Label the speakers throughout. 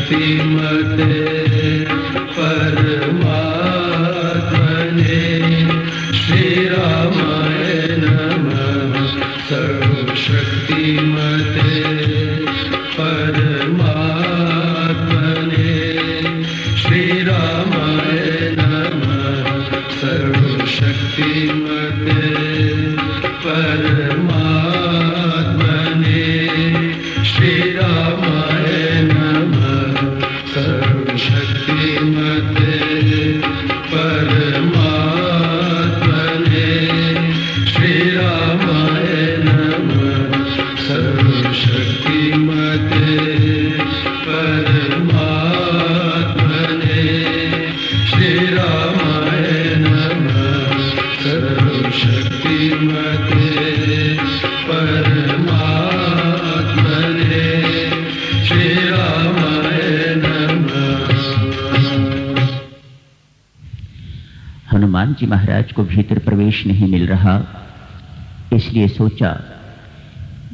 Speaker 1: सर्वशक्तिमते परमात्मने श्रीरामाय नमः। सर्वशक्तिमते परमात्मने श्रीरामाय नमः। सर्वशक्तिमते परमात्मने श्रीरामाय नमः। सर्वशक्तिमते परमात्मने श्रीरामाय नमः। सर्वशक्तिमते परमात्मने श्रीरामाय नमः। सर्वशक्तिमते परमात्मने श्रीरामाय नमः।
Speaker 2: हनुमान जी महाराज को भीतर प्रवेश नहीं मिल रहा, इसलिए सोचा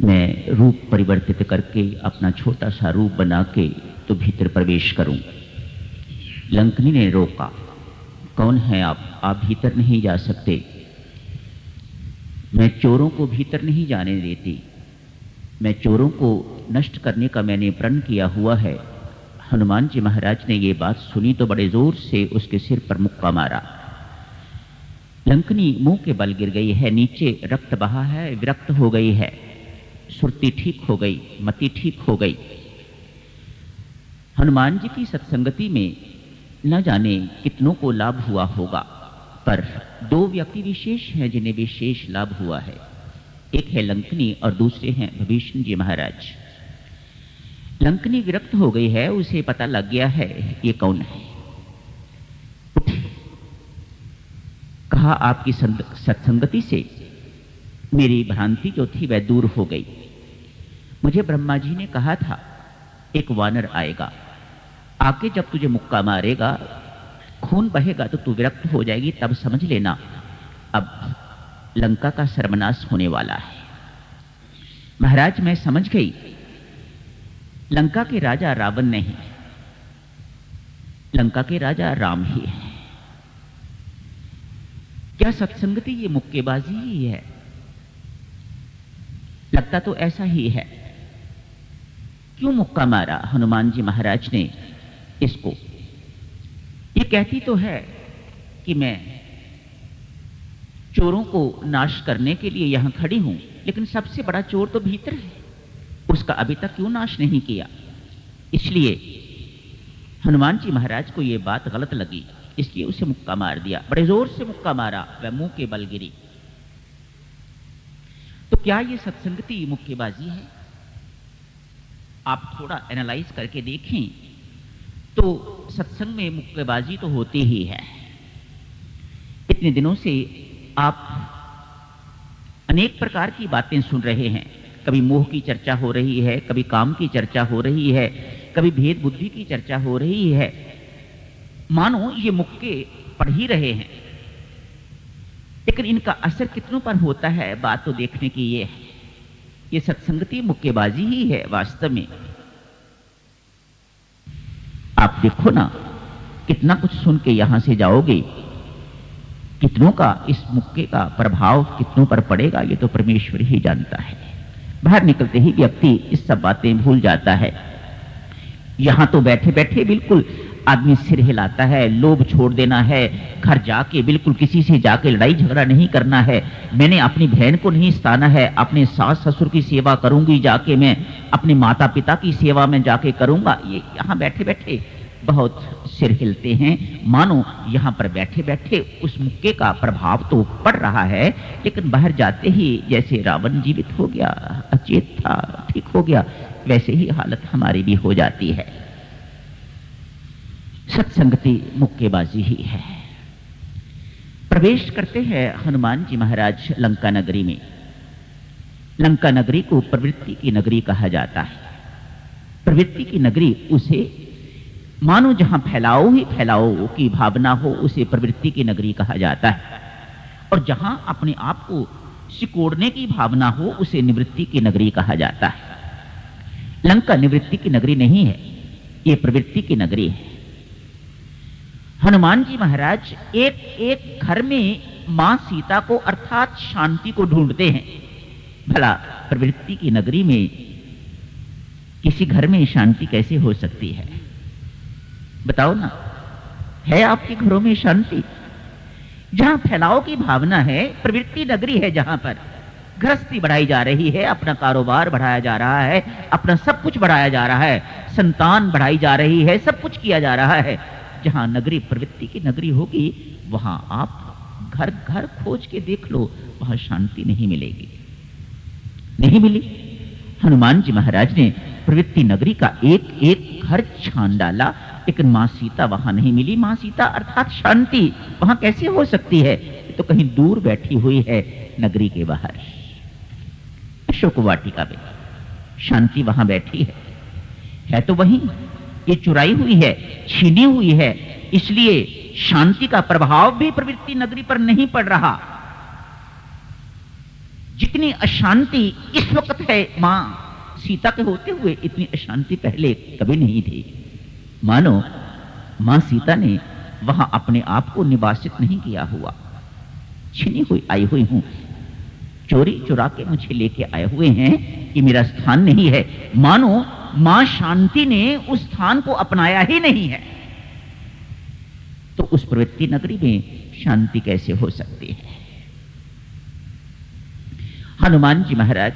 Speaker 2: मैं रूप परिवर्तित करके अपना छोटा सा रूप बना के तो भीतर प्रवेश करूं। लंकनी ने रोका, कौन है आप भीतर नहीं जा सकते। मैं चोरों को भीतर नहीं जाने देती, मैं चोरों को नष्ट करने का मैंने प्रण किया हुआ है। हनुमान जी महाराज ने ये बात सुनी तो बड़े जोर से उसके सिर पर मुक्का मारा। लंकनी मुंह के बल गिर गई है, नीचे रक्त बहा है, विरक्त हो गई है, सुरती ठीक हो गई, मति ठीक हो गई। हनुमान जी की सत्संगति में न जाने कितनों को लाभ हुआ होगा, पर दो व्यक्ति विशेष हैं जिन्हें विशेष लाभ हुआ है। एक है लंकनी और दूसरे हैं विभीषण जी महाराज। लंकनी विरक्त हो गई है, उसे पता लग गया है ये कौन है। कहा आपकी सत्संगति से मेरी भ्रांति जो थी वह दूर हो गई। मुझे ब्रह्मा जी ने कहा था एक वानर आएगा, आके जब तुझे मुक्का मारेगा, खून बहेगा तो तू विरक्त हो जाएगी, तब समझ लेना अब लंका का सर्वनाश होने वाला है। महाराज मैं समझ गई, लंका के राजा रावण नहीं, लंका के राजा राम ही है। क्या सत्संगति ये मुक्केबाजी ही है? लगता तो ऐसा ही है। क्यों मुक्का मारा हनुमान जी महाराज ने इसको? ये कहती तो है कि मैं चोरों को नाश करने के लिए यहां खड़ी हूं, लेकिन सबसे बड़ा चोर तो भीतर है, उसका अभी तक क्यों नाश नहीं किया? इसलिए हनुमान जी महाराज को यह बात गलत लगी, इसलिए उसे मुक्का मार दिया। बड़े जोर से मुक्का मारा, वह मुंह के बल गिरी। तो क्या यह सत्संगति मुक्केबाजी है? आप थोड़ा एनालाइज करके देखें तो सत्संग में मुक्केबाजी तो होती ही है। इतने दिनों से आप अनेक प्रकार की बातें सुन रहे हैं। कभी मोह की चर्चा हो रही है, कभी काम की चर्चा हो रही है, कभी भेद बुद्धि की चर्चा हो रही है। मानो ये मुक्के पढ़ ही रहे हैं, लेकिन इनका असर कितनों पर होता है बात तो देखने की ये है। ये सत्संगति मुक्केबाजी ही है वास्तव में। आप देखो ना, कितना कुछ सुन के यहां से जाओगे, कितनों का इस मुक्के का प्रभाव कितनों पर पड़ेगा ये तो परमेश्वर ही जानता है। बाहर निकलते ही व्यक्ति इस सब बातें भूल जाता है। यहां तो बैठे बैठे बिल्कुल आदमी सिर हिलाता है, लोभ छोड़ देना है, घर जाके बिल्कुल किसी से जाके लड़ाई झगड़ा नहीं करना है, मैंने अपनी बहन को नहीं सताना है, अपने सास ससुर की सेवा करूंगी जाके, मैं अपने माता पिता की सेवा में जाके करूंगा। ये यहां बैठे बैठे बहुत सिर हिलते हैं, मानो यहां पर बैठे बैठे उस मुक्के का प्रभाव तो पड़ रहा है, लेकिन बाहर जाते ही जैसे रावण जीवित हो गया, अचेत था, ठीक हो गया, वैसे ही हालत हमारी भी हो जाती है। सत्संगति मुक्केबाजी ही है। प्रवेश करते हैं हनुमान जी महाराज लंका नगरी में। लंका नगरी को प्रवृत्ति की नगरी कहा जाता है। प्रवृत्ति की नगरी उसे मानो जहां फैलाओ ही फैलाओ की भावना हो, उसे प्रवृत्ति की नगरी कहा जाता है। और जहां अपने आप को सिकोड़ने की भावना हो, उसे निवृत्ति की नगरी कहा जाता है। लंका निवृत्ति की नगरी नहीं है, ये प्रवृत्ति की नगरी है। हनुमान जी महाराज एक एक घर में मां सीता को अर्थात शांति को ढूंढते हैं। भला प्रवृत्ति की नगरी में किसी घर में शांति कैसे हो सकती है? बताओ ना, है आपके घरों में शांति? जहां फैलाव की भावना है, प्रवृत्ति नगरी है, जहां पर गृहस्थी बढ़ाई जा रही है, अपना कारोबार बढ़ाया जा रहा है, अपना सब कुछ बढ़ाया जा रहा है, संतान बढ़ाई जा रही है, सब कुछ किया जा रहा है। जहां नगरी प्रवृत्ति की नगरी होगी, वहां आप घर घर खोज के देख लो, वहां शांति नहीं मिलेगी। नहीं मिली। हनुमान जी महाराज ने प्रवृत्ति नगरी का एक एक घर छान डाला, लेकिन मां सीता वहां नहीं मिली। मां सीता अर्थात शांति वहां कैसे हो सकती है? तो कहीं दूर बैठी हुई है नगरी के बाहर, अशोक वाटिका में शांति वहां बैठी है तो वहीं ये चुराई हुई है, छीनी हुई है, इसलिए शांति का प्रभाव भी प्रवृत्ति नगरी पर नहीं पड़ रहा। जितनी अशांति इस वक्त है मां सीता के होते हुए, इतनी अशांति पहले कभी नहीं थी। मानो मां सीता ने वहां अपने आप को निवासित नहीं किया हुआ, छिनी हुई आई हुई हूं, चोरी चुरा के मुझे लेके आए हुए हैं, ये मेरा स्थान नहीं है। मानो मां शांति ने उस स्थान को अपनाया ही नहीं है। तो उस प्रवृत्ति नगरी में शांति कैसे हो सकती है? हनुमान जी महाराज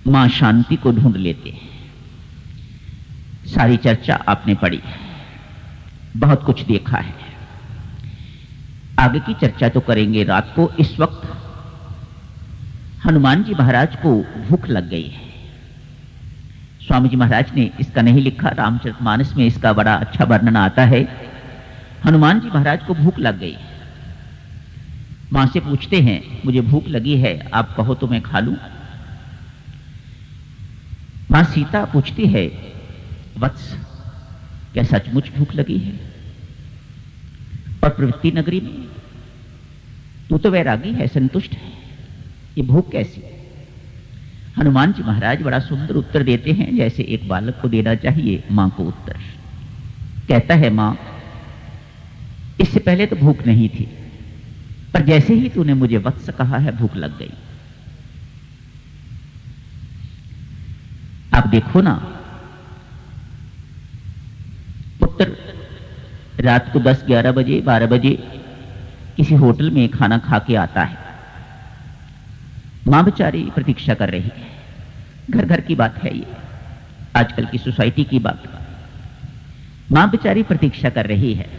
Speaker 2: मां शांति को ढूंढ लेते हैं। सारी चर्चा आपने पढ़ी, बहुत कुछ देखा है, आगे की चर्चा तो करेंगे रात को। इस वक्त हनुमान जी महाराज को भूख लग गई है। स्वामी जी महाराज ने इसका नहीं लिखा, रामचरितमानस में इसका बड़ा अच्छा वर्णन आता है। हनुमान जी महाराज को भूख लग गई। मां से पूछते हैं, मुझे भूख लगी है, आप कहो तो मैं खा लूं। मां सीता पूछती है, वत्स क्या सचमुच भूख लगी है? और प्रवृत्ति नगरी में तू तो वैरागी है, संतुष्ट है, ये भूख कैसी? हनुमान जी महाराज बड़ा सुंदर उत्तर देते हैं, जैसे एक बालक को देना चाहिए मां को उत्तर। कहता है, मां इससे पहले तो भूख नहीं थी, पर जैसे ही तूने मुझे वत्स कहा है, भूख लग गई। आप देखो ना, पुत्र रात को 10, 11 बजे, 12 बजे किसी होटल में खाना खा के आता है। मां बेचारी प्रतीक्षा कर रही है। घर घर की बात है ये, आजकल की सोसाइटी की बात। मां बेचारी प्रतीक्षा कर रही है।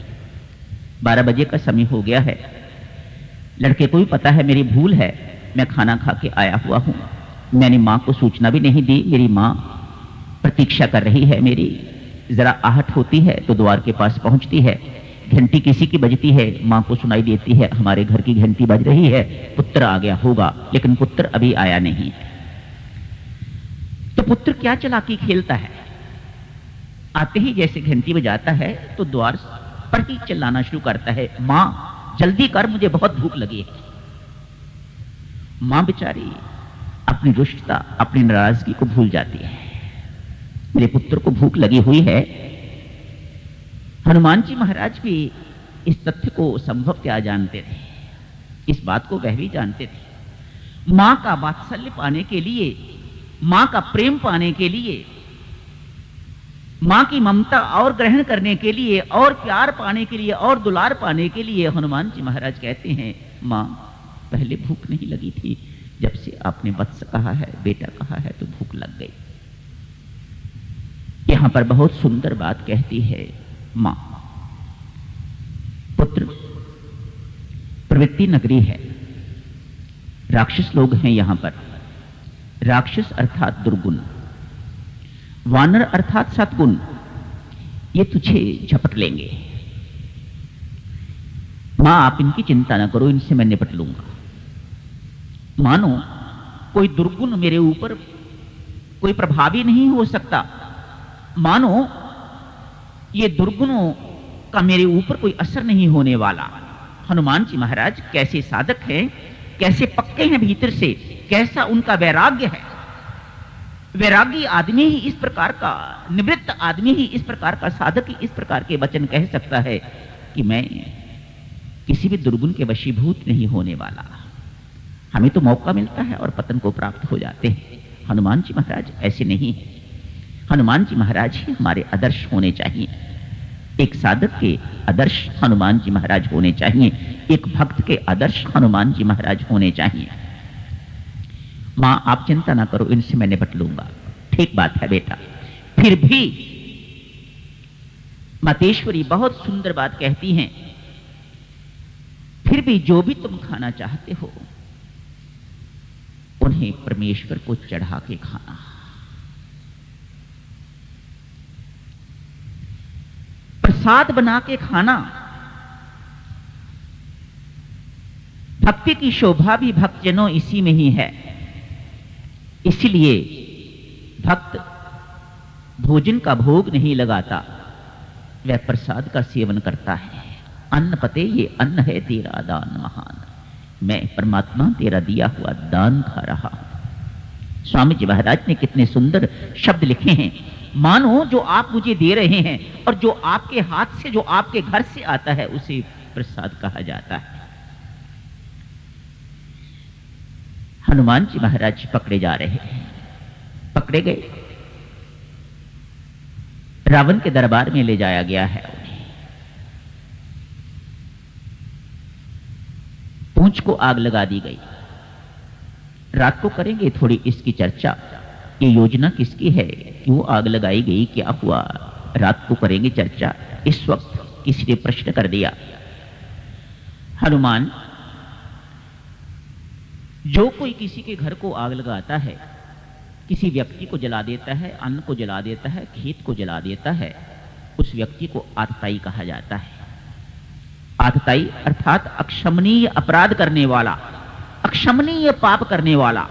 Speaker 2: 12 बजे का समय हो गया है। लड़के को भी पता है मेरी भूल है, मैं खाना खा के आया हुआ हूं, मैंने मां को सूचना भी नहीं दी, मेरी मां प्रतीक्षा कर रही है मेरी। जरा आहट होती है तो द्वार के पास पहुंचती है, घंटी किसी की बजती है, मां को सुनाई देती है, हमारे घर की घंटी बज रही है, पुत्र आ गया होगा, लेकिन पुत्र अभी आया नहीं है। तो पुत्र क्या चालाकी खेलता है, आते ही जैसे घंटी बजाता है तो द्वार पर ही चिल्लाना शुरू करता है, मां जल्दी कर, मुझे बहुत भूख लगी है। मां बेचारी अपनी रुष्टता, अपनी नाराजगी को भूल जाती है। मेरे पुत्र को भूख लगी हुई है। हनुमान जी महाराज भी इस तथ्य को संभवतः जानते थे, इस बात को वह भी जानते थे। मां का वात्सल्य पाने के लिए, मां का प्रेम पाने के लिए, मां की ममता और ग्रहण करने के लिए, और प्यार पाने के लिए, और दुलार पाने के लिए हनुमान जी महाराज कहते हैं, मां पहले भूख नहीं लगी थी, जब से आपने वत्स कहा है, बेटा कहा है, तो भूख लग गई। यहां पर बहुत सुंदर बात कहती है मां। पुत्र प्रवृत्ति नगरी है, राक्षस लोग हैं यहां पर। राक्षस अर्थात दुर्गुण, वानर अर्थात सद्गुण, ये तुझे झपट लेंगे। मां आप इनकी चिंता ना करो, इनसे मैं निपट लूंगा। मानो कोई दुर्गुण मेरे ऊपर कोई प्रभावी नहीं हो सकता, मानो ये दुर्गुणों का मेरे ऊपर कोई असर नहीं होने वाला। हनुमान जी महाराज कैसे साधक हैं, कैसे पक्के हैं भीतर से, कैसा उनका वैराग्य है। वैरागी आदमी ही इस प्रकार का, निवृत्त आदमी ही इस प्रकार का, साधक ही इस प्रकार के वचन कह सकता है कि मैं किसी भी दुर्गुण के वशीभूत नहीं होने वाला। हमें तो मौका मिलता है और पतन को प्राप्त हो जाते हैं। हनुमान जी महाराज ऐसे नहीं है। हनुमान जी महाराज ही हमारे आदर्श होने चाहिए। एक साधक के आदर्श हनुमान जी महाराज होने चाहिए, एक भक्त के आदर्श हनुमान जी महाराज होने चाहिए। मां आप चिंता ना करो, इनसे मैं निपट लूंगा। ठीक बात है बेटा। फिर भी मातेश्वरी बहुत सुंदर बात कहती हैं, फिर भी जो भी तुम खाना चाहते हो उन्हें परमेश्वर को चढ़ा के खाना। प्रसाद बना के खाना। भक्ति की शोभा भी भक्तजनों इसी में ही है। इसलिए भक्त भोजन का भोग नहीं लगाता, वह प्रसाद का सेवन करता है। अन्न पते, ये अन्न है तेरा दान महान। मैं परमात्मा तेरा दिया हुआ दान खा रहा हूं। स्वामी जी महाराज ने कितने सुंदर शब्द लिखे हैं। मानो जो आप मुझे दे रहे हैं और जो आपके हाथ से, जो आपके घर से आता है, उसे प्रसाद कहा जाता है। हनुमान जी महाराज पकड़े जा रहे हैं। पकड़े गए, रावण के दरबार में ले जाया गया है उन्हें। पूंछ को आग लगा दी गई। रात को करेंगे थोड़ी इसकी चर्चा। ये योजना किसकी है, क्यों आग लगाई गई, क्या हुआ, रात को करेंगे चर्चा। इस वक्त किसी ने प्रश्न कर दिया, हनुमान, जो कोई किसी के घर को आग लगाता है, किसी व्यक्ति को जला देता है, अन्न को जला देता है, खेत को जला देता है, उस व्यक्ति को आतताई कहा जाता है। आतताई अर्थात अक्षमनीय अपराध करने वाला, अक्षमनीय पाप करने वाला।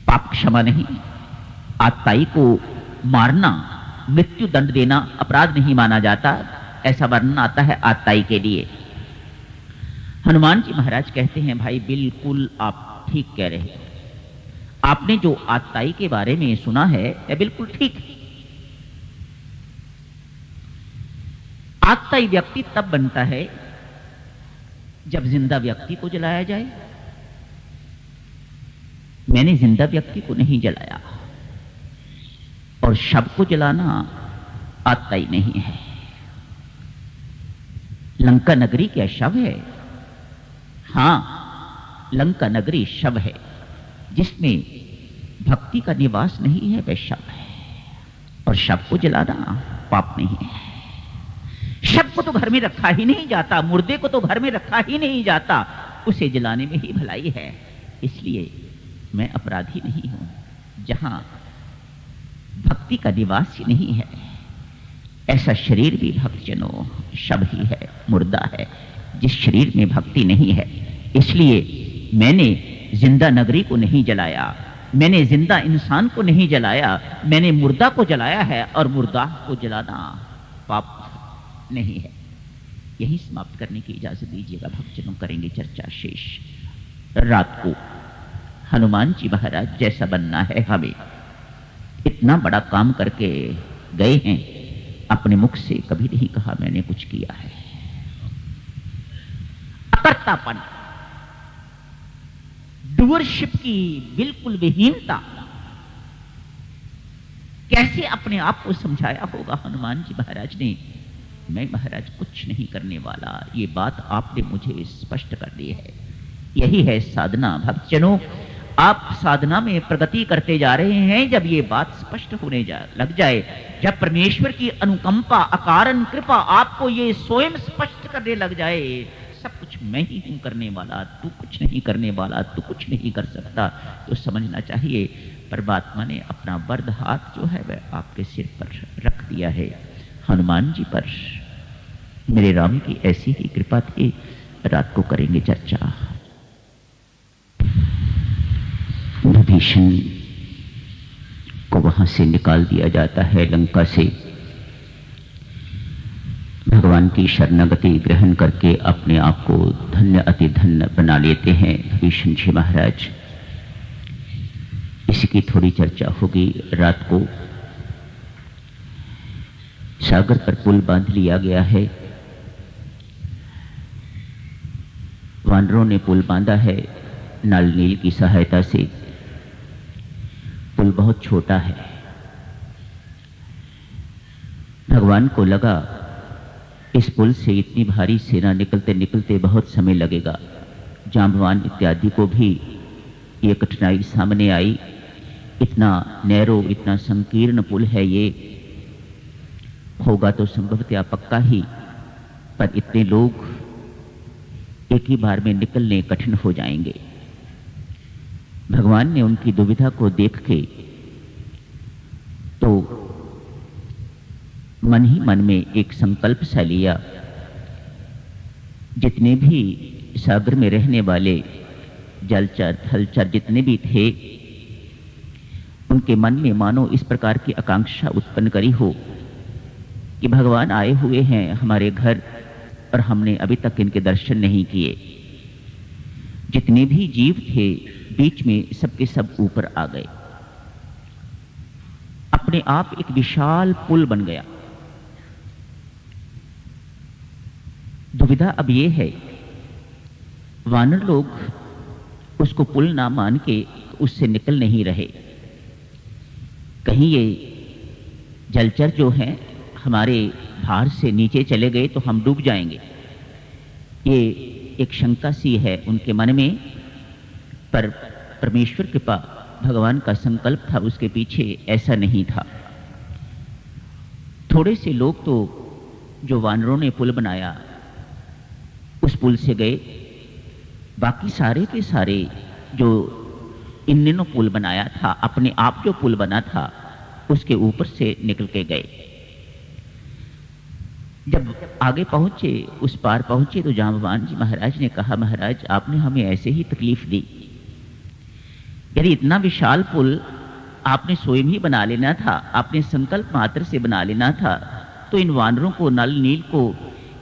Speaker 2: पाप क्षमा नहीं, आतताई को मारना, मृत्यु दंड देना अपराध नहीं माना जाता। ऐसा वर्णन आता है आतताई के लिए। हनुमान जी महाराज कहते हैं, भाई बिल्कुल आप ठीक कह रहे हैं। आपने जो आतताई के बारे में सुना है यह बिल्कुल ठीक है। आतताई व्यक्ति तब बनता है जब जिंदा व्यक्ति को जलाया जाए। मैंने जिंदा व्यक्ति को नहीं जलाया, और शव को जलाना आतताई नहीं है। लंका नगरी क्या शव है? हां, लंका नगरी शव है। जिसमें भक्ति का निवास नहीं है वह शव है, और शव को जलाना पाप नहीं है। शव को तो घर में रखा ही नहीं जाता, मुर्दे को तो घर में रखा ही नहीं जाता, उसे जलाने में ही भलाई है। इसलिए मैं अपराधी नहीं हूं। जहां भक्ति का निवास ही नहीं है, ऐसा शरीर भी भक्तजनों शव ही है, मुर्दा है, जिस शरीर में भक्ति नहीं है। इसलिए मैंने जिंदा नगरी को नहीं जलाया, मैंने जिंदा इंसान को नहीं जलाया, मैंने मुर्दा को जलाया है, और मुर्दा को जलाना पाप नहीं है। यही समाप्त करने की इजाजत दीजिएगा भक्तजनों, करेंगे चर्चा शेष रात को। हनुमान जी महाराज जैसा बनना है हमें। इतना बड़ा काम करके गए हैं, अपने मुख से कभी नहीं कहा मैंने कुछ किया है। अकर्तापन, डूअरशिप की बिल्कुल विहीनता। कैसे अपने आप को समझाया होगा हनुमान जी महाराज ने, मैं महाराज कुछ नहीं करने वाला। ये बात आपने मुझे स्पष्ट कर दी है। यही है साधना। भक्तजनों, आप साधना में प्रगति करते जा रहे हैं जब ये बात स्पष्ट होने लग जाए, जब परमेश्वर की अनुकंपा, अकारण कृपा आपको ये स्वयं स्पष्ट करने लग जाए, सब कुछ मैं ही हूं करने वाला, तू कुछ नहीं करने वाला, तू कुछ नहीं कर सकता, तो समझना चाहिए परमात्मा ने अपना वरद हाथ जो है वह आपके सिर पर रख दिया है। हनुमान जी पर मेरे राम की ऐसी ही कृपा थी। रात को करेंगे चर्चा। विभीषण को वहां से निकाल दिया जाता है, लंका से। भगवान भगवान की शरणागति ग्रहण करके अपने आप को धन्य अति धन्य बना लेते हैं विभीषण जी महाराज। इसी की थोड़ी चर्चा होगी। रात को सागर पर पुल बांध लिया गया है। वानरों ने पुल बांधा है नल नील की सहायता से। पुल बहुत छोटा है। भगवान को लगा इस पुल से इतनी भारी सेना निकलते निकलते बहुत समय लगेगा। जांबवान इत्यादि को भी ये कठिनाई सामने आई। इतना नैरो, इतना संकीर्ण पुल है, ये होगा तो संभवतः पक्का ही, पर इतने लोग एक ही बार में निकलने कठिन हो जाएंगे। भगवान ने उनकी दुविधा को देख के तो मन ही मन में एक संकल्प सा लिया। जितने भी सागर में रहने वाले जलचर थलचर जितने भी थे, उनके मन में मानो इस प्रकार की आकांक्षा उत्पन्न करी हो कि भगवान आए हुए हैं हमारे घर और हमने अभी तक इनके दर्शन नहीं किए। जितने भी जीव थे बीच में सबके सब ऊपर आ गए। अपने आप एक विशाल पुल बन गया। दुविधा अब ये है, वानर लोग उसको पुल ना मान के उससे निकल नहीं रहे। कहीं ये जलचर जो हैं हमारे भार से नीचे चले गए तो हम डूब जाएंगे, ये एक शंका सी है उनके मन में। पर परमेश्वर कृपा, भगवान का संकल्प था उसके पीछे, ऐसा नहीं था। थोड़े से लोग तो जो वानरों ने पुल बनाया उस पुल से गए, बाकी सारे के सारे जो इनने पुल बनाया था, अपने आप जो पुल बना था उसके ऊपर से निकल के गए। जब आगे पहुंचे, उस पार पहुंचे, तो जांबवान जी महाराज ने कहा, महाराज आपने हमें ऐसे ही तकलीफ दी। यदि इतना विशाल पुल आपने स्वयं ही बना लेना था, आपने संकल्प मात्र से बना लेना था, तो इन वानरों को, नल नील को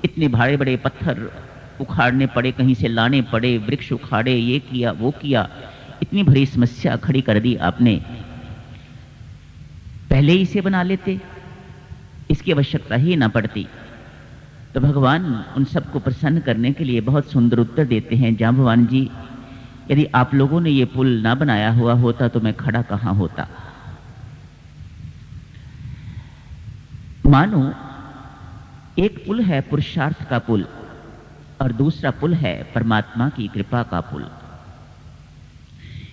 Speaker 2: इतने बड़े बड़े पत्थर उखाड़ने पड़े, कहीं से लाने पड़े, वृक्ष उखाड़े, ये किया वो किया, इतनी बड़ी समस्या खड़ी कर दी आपने। पहले ही इसे बना लेते, इसकी आवश्यकता ही ना पड़ती। तो भगवान उन सबको प्रसन्न करने के लिए बहुत सुंदर उत्तर देते हैं, जांबवान जी यदि आप लोगों ने ये पुल ना बनाया हुआ होता तो मैं खड़ा कहां होता। मानो एक पुल है पुरुषार्थ का पुल और दूसरा पुल है परमात्मा की कृपा का पुल।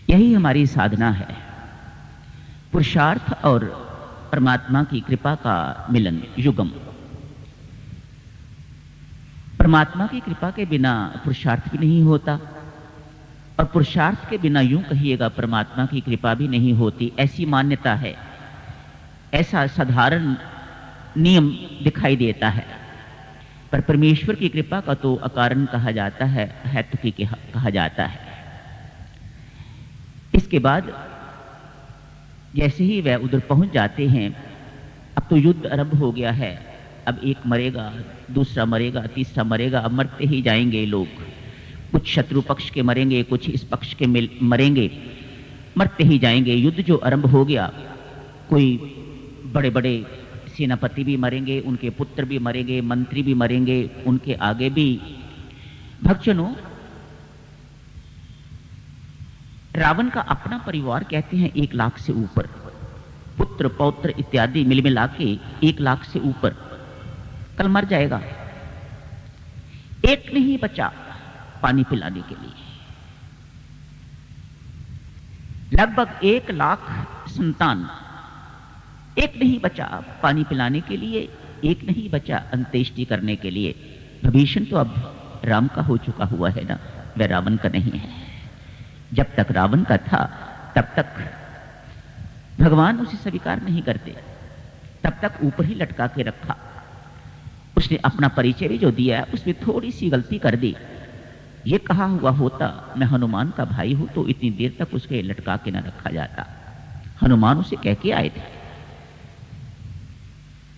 Speaker 2: यही हमारी साधना है, पुरुषार्थ और परमात्मा की कृपा का मिलन, युगम। परमात्मा की कृपा के बिना पुरुषार्थ भी नहीं होता और पुरुषार्थ के बिना यूं कहिएगा परमात्मा की कृपा भी नहीं होती। ऐसी मान्यता है, ऐसा साधारण नियम दिखाई देता है। पर परमेश्वर की कृपा का तो अकारण कहा जाता है, हेतुकी कहा जाता है। इसके बाद जैसे ही वह उधर पहुंच जाते हैं, अब तो युद्ध आरंभ हो गया है। अब एक मरेगा, दूसरा मरेगा, तीसरा मरेगा, अब मरते ही जाएंगे लोग। कुछ शत्रु पक्ष के मरेंगे, कुछ इस पक्ष के मरेंगे, मरते ही जाएंगे। युद्ध जो आरंभ हो गया, कोई बड़े बड़े सेनापति भी मरेंगे, उनके पुत्र भी मरेंगे, मंत्री भी मरेंगे, उनके आगे भी। भक्तजनों, रावण का अपना परिवार कहते हैं 1 लाख से ऊपर, पुत्र पौत्र इत्यादि मिल मिला के 1 लाख से ऊपर। कल मर जाएगा, एक नहीं बचा पानी पिलाने के लिए। लगभग 1 लाख संतान, एक नहीं बचा पानी पिलाने के लिए, एक नहीं बचा अंत्येष्टि करने के लिए। विभीषण तो अब राम का हो चुका हुआ है ना, वह रावण का नहीं है। जब तक रावण का था तब तक भगवान उसे स्वीकार नहीं करते, तब तक ऊपर ही लटका के रखा। उसने अपना परिचय भी जो दिया उसमें थोड़ी सी गलती कर दी। ये कहा हुआ होता मैं हनुमान का भाई हूं तो इतनी देर तक उसके लटका के न रखा जाता। हनुमान उसे कह के आए थे,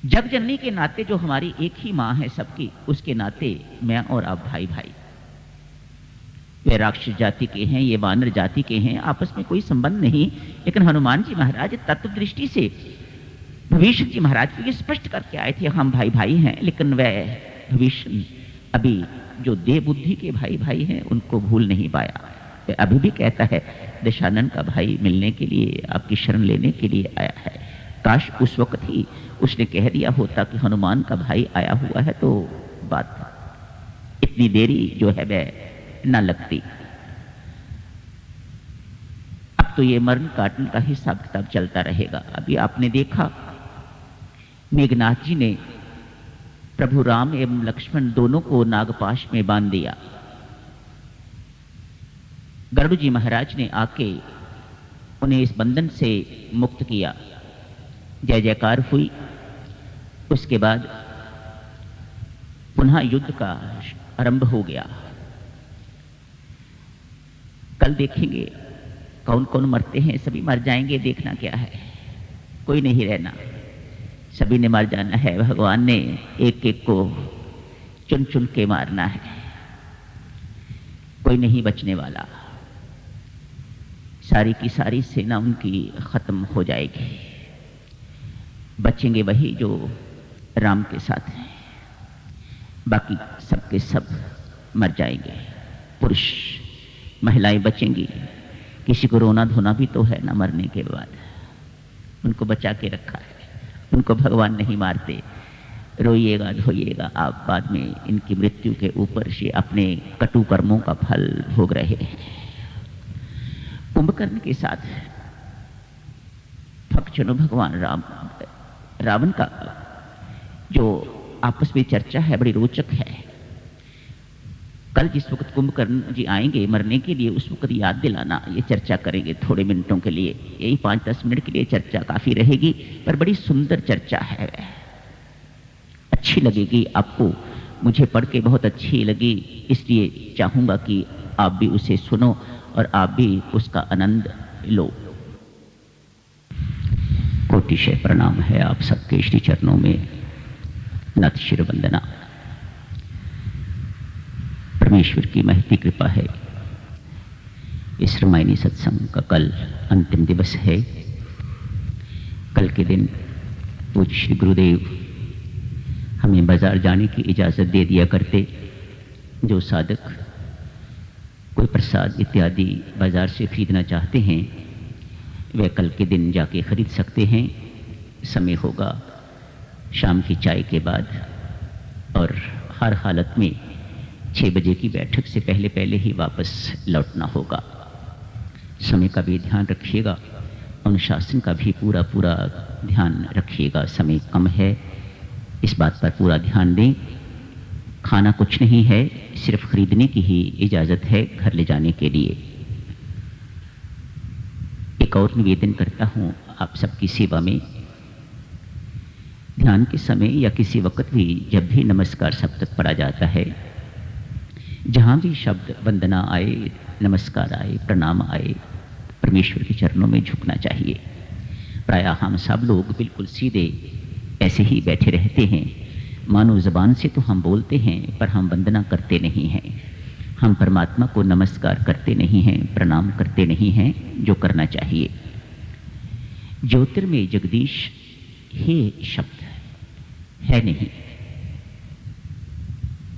Speaker 2: जग जननी के नाते जो हमारी एक ही मां है सबकी, उसके नाते मैं और आप भाई भाई। वे राक्षस जाति के हैं, ये वानर जाति के हैं, आपस में कोई संबंध नहीं। लेकिन हनुमान जी महाराज तत्व दृष्टि से भविष्य जी महाराज को ये स्पष्ट करके आए थे, हम भाई भाई हैं। लेकिन वह भविष्य अभी जो देह बुद्धि के भाई भाई हैं उनको भूल नहीं पाया। वह अभी भी कहता है दशानन का भाई मिलने के लिए, आपकी शरण लेने के लिए आया है। काश उस वक्त ही उसने कह दिया होता कि हनुमान का भाई आया हुआ है, तो बात इतनी देरी जो है वह न लगती। अब तो ये मरण काटने का हिसाब किताब चलता रहेगा। अभी आपने देखा मेघनाथ जी ने प्रभु राम एवं लक्ष्मण दोनों को नागपाश में बांध दिया। गरुड़ जी महाराज ने आके उन्हें इस बंधन से मुक्त किया। जय जयकार हुई। उसके बाद पुनः युद्ध का आरंभ हो गया। कल देखेंगे कौन कौन मरते हैं। सभी मर जाएंगे, देखना क्या है, कोई नहीं रहना, सभी ने मर जाना है। भगवान ने एक एक को चुन चुन के मारना है, कोई नहीं बचने वाला। सारी की सारी सेना उनकी खत्म हो जाएगी। बचेंगे वही जो राम के साथ हैं, बाकी सबके सब मर जाएंगे। पुरुष महिलाएं बचेंगी, किसी को रोना धोना भी तो है ना मरने के बाद, उनको बचा के रखा है, उनको भगवान नहीं मारते। रोइएगा धोइएगा आप, बाद में इनकी मृत्यु के ऊपर से अपने कटु कर्मों का फल भोग रहे हैं। कुंभकर्ण के साथ भक्तजनों भगवान रावण का जो आपस में चर्चा है बड़ी रोचक है। कल जिस वक्त कुंभकर्ण जी आएंगे मरने के लिए, उस वक्त याद दिलाना, ये चर्चा करेंगे थोड़े मिनटों के लिए। यही 5-10 मिनट के लिए चर्चा काफी रहेगी, पर बड़ी सुंदर चर्चा है, अच्छी लगेगी आपको। मुझे पढ़ के बहुत अच्छी लगी, इसलिए चाहूंगा कि आप भी उसे सुनो और आप भी उसका आनंद लो। कोटिशय प्रणाम है आप सबके श्री चरणों में, नत शिर वंदना। परमेश्वर की महती कृपा है, इस रामायणी सत्संग का कल अंतिम दिवस है। कल के दिन पूज्य श्री गुरुदेव हमें बाजार जाने की इजाजत दे दिया करते। जो साधक कोई प्रसाद इत्यादि बाजार से खरीदना चाहते हैं वे कल के दिन जाके खरीद सकते हैं। समय होगा शाम की चाय के बाद, और हर हालत में 6 बजे की बैठक से पहले पहले ही वापस लौटना होगा। समय का भी ध्यान रखिएगा, अनुशासन का भी पूरा पूरा ध्यान रखिएगा। समय कम है, इस बात पर पूरा ध्यान दें। खाना कुछ नहीं है, सिर्फ खरीदने की ही इजाज़त है घर ले जाने के लिए। एक और निवेदन करता हूं आप सबकी सेवा में, ध्यान के समय या किसी वक्त भी जब भी नमस्कार शब्द पढ़ा जाता है, जहां भी शब्द वंदना आए, नमस्कार आए, प्रणाम आए, परमेश्वर के चरणों में झुकना चाहिए। प्रायः हम सब लोग बिल्कुल सीधे ऐसे ही बैठे रहते हैं, मानो जबान से तो हम बोलते हैं पर हम वंदना करते नहीं हैं, हम परमात्मा को नमस्कार करते नहीं हैं, प्रणाम करते नहीं हैं जो करना चाहिए। ज्योतिर्मय जगदीश हे शब्द है नहीं,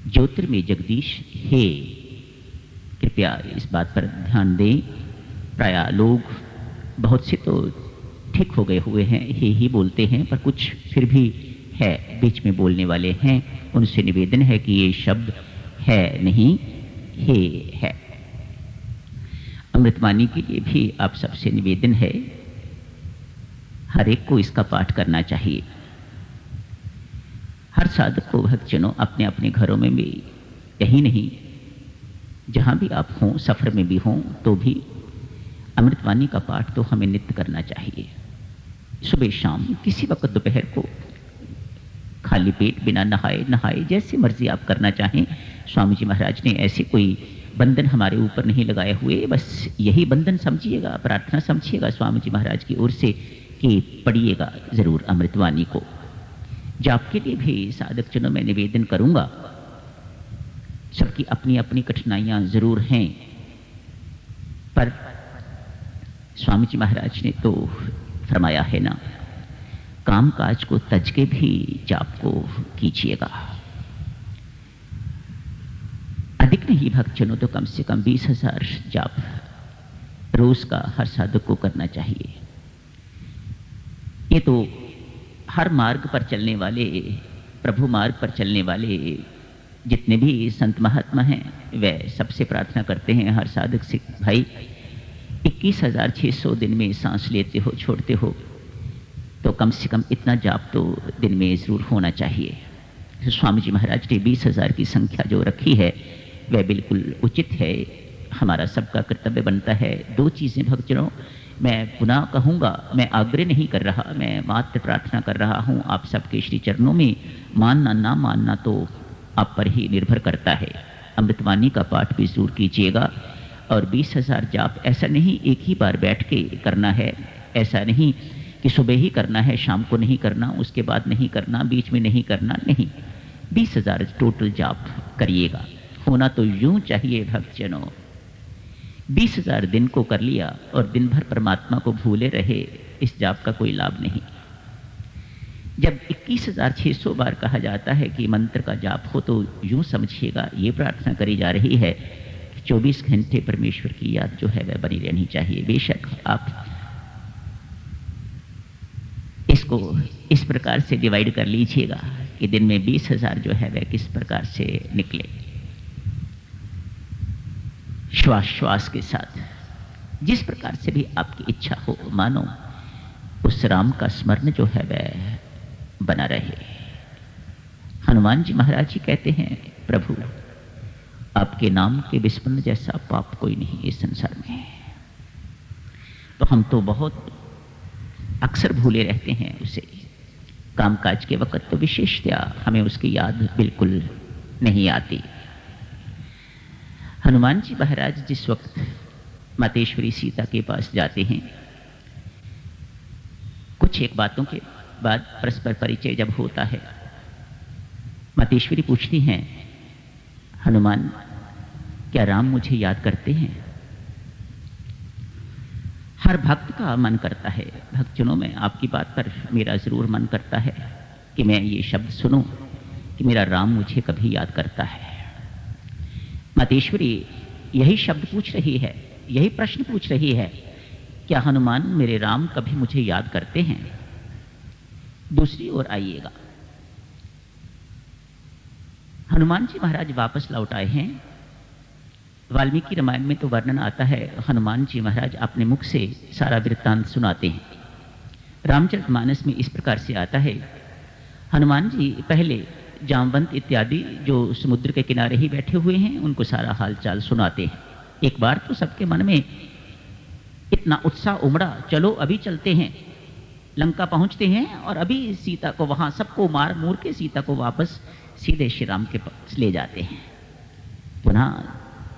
Speaker 2: ज्योतिर्मय जगदीश हे, कृपया इस बात पर ध्यान दें। प्रायः लोग बहुत से तो ठीक हो गए हुए हैं, हे ही बोलते हैं, पर कुछ फिर भी है बीच में बोलने वाले हैं, उनसे निवेदन है कि ये शब्द है नहीं, हे है। अमृतवाणी के लिए भी आप सबसे निवेदन है, हर एक को इसका पाठ करना चाहिए। हर साधक को भक्तजनों अपने अपने घरों में भी, यही नहीं जहां भी आप हों, सफर में भी हों, तो भी अमृतवाणी का पाठ तो हमें नित्य करना चाहिए। सुबह शाम किसी वक्त, दोपहर को, खाली पेट बिना नहाए जैसे मर्जी आप करना चाहें। स्वामी जी महाराज ने ऐसे कोई बंधन हमारे ऊपर नहीं लगाए हुए, बस यही बंधन समझिएगा, प्रार्थना समझिएगा स्वामी जी महाराज की ओर से कि पढ़िएगा जरूर अमृतवाणी को। जाप के लिए भी साधक जनों में निवेदन करूंगा, सबकी अपनी अपनी कठिनाइयां जरूर हैं, पर स्वामी जी महाराज ने तो फरमाया है ना, काम काज को तज के भी जाप को कीजिएगा। अधिक नहीं भक्तजनों तो कम से कम 20,000 जाप रोज का हर साधक को करना चाहिए। ये तो हर मार्ग पर चलने वाले, प्रभु मार्ग पर चलने वाले जितने भी संत महात्मा हैं, वे सबसे प्रार्थना करते हैं हर साधक से, भाई 21,600 दिन में सांस लेते हो छोड़ते हो तो कम से कम इतना जाप तो दिन में जरूर होना चाहिए। तो स्वामी जी महाराज ने 20,000 की संख्या जो रखी है वह बिल्कुल उचित है, हमारा सबका कर्तव्य बनता है। दो चीज़ें भक्तजनों मैं पुनः कहूँगा, मैं आग्रह नहीं कर रहा, मैं मात्र प्रार्थना कर रहा हूँ आप सबके श्री चरणों में। मानना ना मानना तो आप पर ही निर्भर करता है। अमृतवाणी का पाठ भी जरूर कीजिएगा, और 20,000 जाप ऐसा नहीं एक ही बार बैठ के करना है, ऐसा नहीं कि सुबह ही करना है, शाम को नहीं करना, उसके बाद नहीं करना, बीच में नहीं करना, नहीं, 20,000 टोटल जाप करिएगा। होना तो यूं चाहिए भक्तजनों, 20,000 दिन को कर लिया और दिन भर परमात्मा को भूले रहे, इस जाप का कोई लाभ नहीं। जब 21,600 बार कहा जाता है कि मंत्र का जाप हो, तो यूं समझिएगा ये प्रार्थना करी जा रही है कि 24 घंटे परमेश्वर की याद जो है वह बनी रहनी चाहिए। बेशक आप इसको इस प्रकार से डिवाइड कर लीजिएगा कि दिन में 20,000 जो है वह किस प्रकार से निकले, श्वास श्वास के साथ, जिस प्रकार से भी आपकी इच्छा हो, मानो उस राम का स्मरण जो है वह बना रहे। हनुमान जी महाराज जी कहते हैं, प्रभु आपके नाम के विस्मरण जैसा पाप कोई नहीं इस संसार में। तो हम तो बहुत अक्सर भूले रहते हैं उसे, कामकाज के वक्त तो विशेषतया हमें उसकी याद बिल्कुल नहीं आती। हनुमान जी महाराज जिस वक्त मातेश्वरी सीता के पास जाते हैं, कुछ एक बातों के बाद परस्पर परिचय जब होता है, मातेश्वरी पूछती हैं, हनुमान क्या राम मुझे याद करते हैं? हर भक्त का मन करता है, भक्तजनों में आपकी बात पर मेरा जरूर मन करता है कि मैं ये शब्द सुनूं कि मेरा राम मुझे कभी याद करता है। मातेश्वरी यही शब्द पूछ रही है, यही प्रश्न पूछ रही है, क्या हनुमान मेरे राम कभी मुझे याद करते हैं? दूसरी ओर आइएगा, हनुमान जी महाराज वापस लौट आए हैं। वाल्मीकि रामायण में तो वर्णन आता है, हनुमान जी महाराज अपने मुख से सारा वृत्तांत सुनाते हैं। रामचरितमानस में इस प्रकार से आता है, हनुमान जी पहले जामवंत इत्यादि जो समुद्र के किनारे ही बैठे हुए हैं उनको सारा हालचाल सुनाते हैं। एक बार तो सबके मन में इतना उत्साह उमड़ा, चलो अभी चलते हैं, लंका पहुंचते हैं और अभी सीता को वहां सबको मार मूर के सीता को वापस सीधे श्री राम के पास ले जाते हैं। पुनः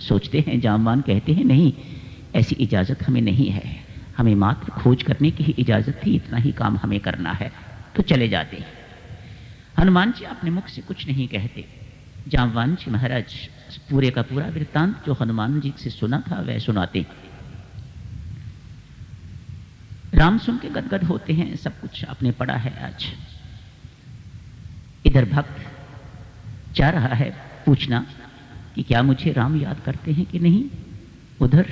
Speaker 2: सोचते हैं, जामवान कहते हैं, नहीं ऐसी इजाजत हमें नहीं है, हमें मात्र खोज करने की ही इजाजत थी, इतना ही काम हमें करना है, तो चले जाते हैं। हनुमान जी अपने मुख से कुछ नहीं कहते, जामवान जी महाराज पूरे का पूरा वृत्तांत जो हनुमान जी से सुना था वह सुनाते। राम सुन के गदगद होते हैं, सब कुछ आपने पढ़ा है आज। इधर भक्त चाह रहा है पूछना कि क्या मुझे राम याद करते हैं कि नहीं। उधर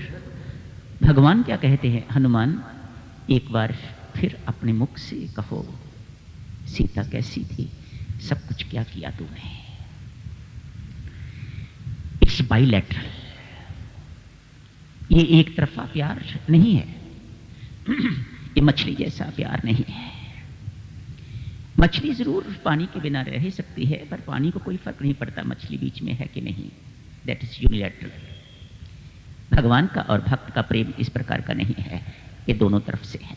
Speaker 2: भगवान क्या कहते हैं, हनुमान एक बार फिर अपने मुख से कहो, सीता कैसी थी, सब कुछ क्या किया तूने। इट्स बाइलैटरल, ये एक तरफा प्यार नहीं है, ये मछली जैसा प्यार नहीं है। मछली जरूर पानी के बिना रह सकती है, पर पानी को कोई फर्क नहीं पड़ता मछली बीच में है कि नहीं, दैट इज यूनिलैटरल। भगवान का और भक्त का प्रेम इस प्रकार का नहीं है, ये दोनों तरफ से है।